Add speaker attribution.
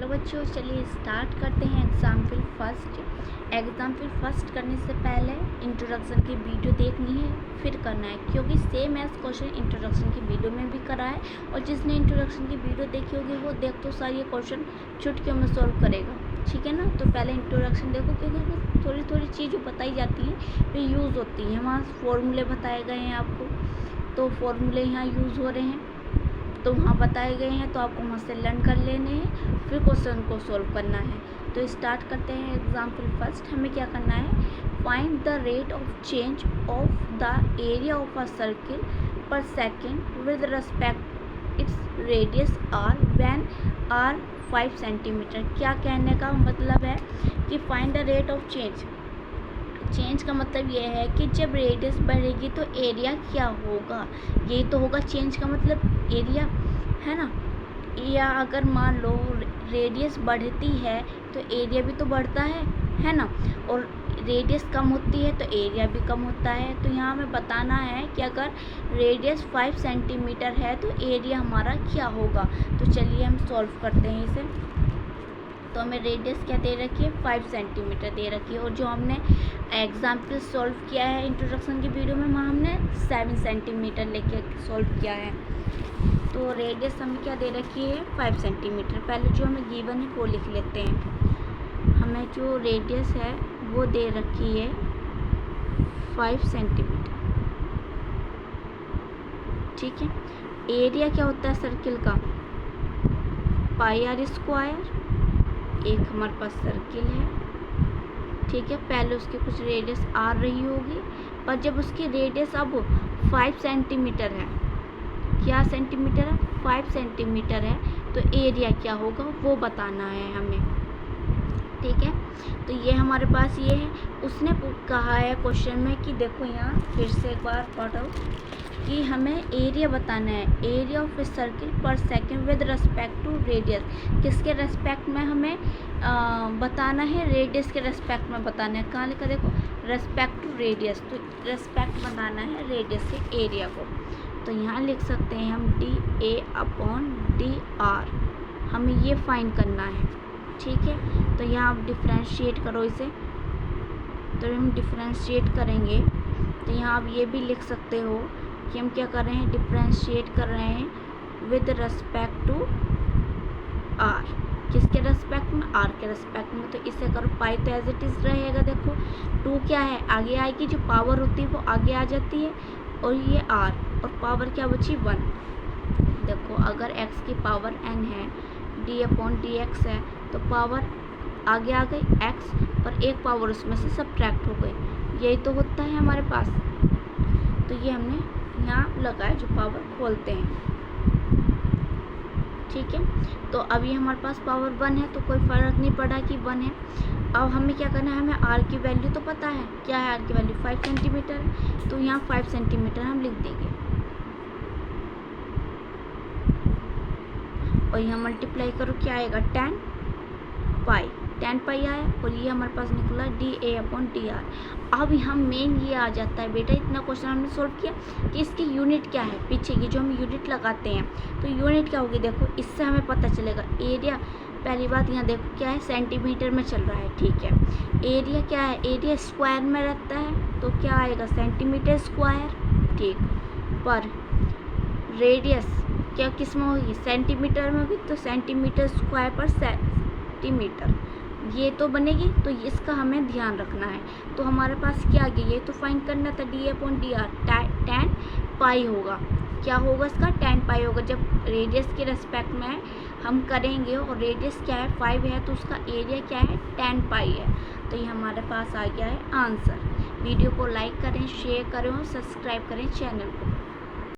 Speaker 1: Hello बच्चों, चलिए start करते हैं एग्जाम्पल फर्स्ट। एग्जाम्पल फर्स्ट करने से पहले इंट्रोडक्शन की वीडियो देखनी है, फिर करना है, क्योंकि सेम एज क्वेश्चन इंट्रोडक्शन की वीडियो में भी करा है। और जिसने इंट्रोडक्शन की वीडियो देखी होगी वो देख तो सारी ये क्वेश्चन चुटकियों में सॉल्व करेगा, ठीक है ना। तो पहले इंट्रोडक्शन देखो, क्योंकि उसमें थोड़ी थोड़ी चीज़ बताई जाती है जो यूज़ होती है। वहाँ फॉर्मूले बताए गए हैं आपको, तो फॉर्मूले यहाँ यूज़ हो रहे हैं, तो वहाँ बताए गए हैं, तो आपको वहाँ से लर्न कर लेने हैं, फिर क्वेश्चन को सॉल्व करना है। तो स्टार्ट करते हैं एग्जाम्पल फर्स्ट। हमें क्या करना है, find the rate of change of the area of a circle per second with respect its radius r when r 5 centimetre. क्या कहने का मतलब है कि find the rate of change. Change का मतलब ये है कि जब रेडियस बढ़ेगी तो एरिया क्या होगा, यही तो होगा चेंज का मतलब, एरिया, है ना। या अगर मान लो रेडियस बढ़ती है तो एरिया भी तो बढ़ता है ना। और रेडियस कम होती है तो एरिया भी कम होता है। तो यहाँ हमें बताना है कि अगर रेडियस 5 सेंटीमीटर है तो एरिया हमारा क्या होगा। तो चलिए हम सॉल्व करते हैं इसे। तो हमें रेडियस क्या दे रखी है, 5 सेंटीमीटर दे रखी है। और जो हमने एग्जाम्पल सॉल्व किया है इंट्रोडक्शन की वीडियो में, वहाँ हमने 7 सेंटीमीटर लेके सॉल्व किया है। तो रेडियस हमें क्या दे रखी है, 5 सेंटीमीटर। पहले जो हमें गिवन है वो लिख लेते हैं। हमें जो रेडियस है वो दे रखी है 5 सेंटीमीटर, ठीक है। एरिया क्या होता है सर्किल का, पाई आर स्क्वायर। एक हमारे पास सर्किल है, ठीक है। पहले उसकी कुछ रेडियस आ रही होगी, पर जब उसकी रेडियस अब 5 सेंटीमीटर है, क्या सेंटीमीटर है, 5 सेंटीमीटर है, तो एरिया क्या होगा वो बताना है हमें, ठीक है। तो ये हमारे पास ये है। उसने कहा है क्वेश्चन में कि देखो यहाँ फिर से एक बार पढ़ो कि हमें एरिया बताना है, area of a circle per second with respect to radius. किसके रेस्पेक्ट में हमें बताना है, रेडियस के रेस्पेक्ट में बताना है। कहाँ लिखा देखो, रेस्पेक्ट टू रेडियस, तो रेस्पेक्ट बताना है रेडियस के एरिया को। तो यहाँ लिख सकते हैं हम DA/DR, हमें ये फाइंड करना है, ठीक है। तो यहाँ आप डिफ्रेंशिएट करो इसे। तो हम डिफ्रेंशिएट करेंगे तो यहाँ आप ये भी लिख सकते हो कि हम क्या कर रहे हैं, डिफ्रेंशिएट कर रहे हैं विद रिस्पेक्ट टू आर। किसके रेस्पेक्ट में, आर के रेस्पेक्ट में। तो इसे करो, पाई तो एज इट इज़ रहेगा। देखो 2 क्या है, आगे आएगी, जो पावर होती है वो आगे आ जाती है, और ये आर, और पावर क्या बची, 1। देखो अगर x की पावर n है, D/dx है, तो पावर आगे आ गई x, और एक पावर उसमें से सब्ट्रैक्ट हो गई। यही तो होता है हमारे पास। तो ये हमने यहाँ लगाया, जो पावर खोलते हैं, ठीक है। तो अब ये हमारे पास पावर 1 है, तो कोई फ़र्क नहीं पड़ा कि 1 है। अब हमें क्या करना है, हमें आर की वैल्यू तो पता है, क्या है आर की वैल्यू, 5 सेंटीमीटर है। तो यहाँ 5 सेंटीमीटर हम लिख देंगे, और यहाँ मल्टीप्लाई करो, क्या आएगा, 10 पाई आया, और ये हमारे पास निकला DA/DR। अब यहाँ मेन ये आ जाता है बेटा, इतना क्वेश्चन हमने सॉल्व किया कि इसकी यूनिट क्या है, पीछे की जो हम यूनिट लगाते हैं, तो यूनिट क्या होगी। देखो इससे हमें पता चलेगा एरिया। पहली बात यहाँ देखो क्या है, सेंटीमीटर में चल रहा है, ठीक है। एरिया क्या है, एरिया स्क्वायर में रहता है, तो क्या आएगा, सेंटीमीटर स्क्वायर, ठीक। पर रेडियस क्या किस में होगी, सेंटीमीटर में होगी, तो सेंटीमीटर स्क्वायर पर सेंटीमीटर ये तो बनेगी। तो इसका हमें ध्यान रखना है। तो हमारे पास क्या आ गया, ये तो फाइंड करना था, DA/DR 10 पाई होगा। क्या होगा इसका, 10 पाई होगा। जब रेडियस के रेस्पेक्ट में हम करेंगे, और रेडियस क्या है, 5 है, तो उसका एरिया क्या है, 10 पाई है। तो ये हमारे पास आ गया है आंसर। वीडियो को लाइक करें, शेयर करें और सब्सक्राइब करें चैनल को।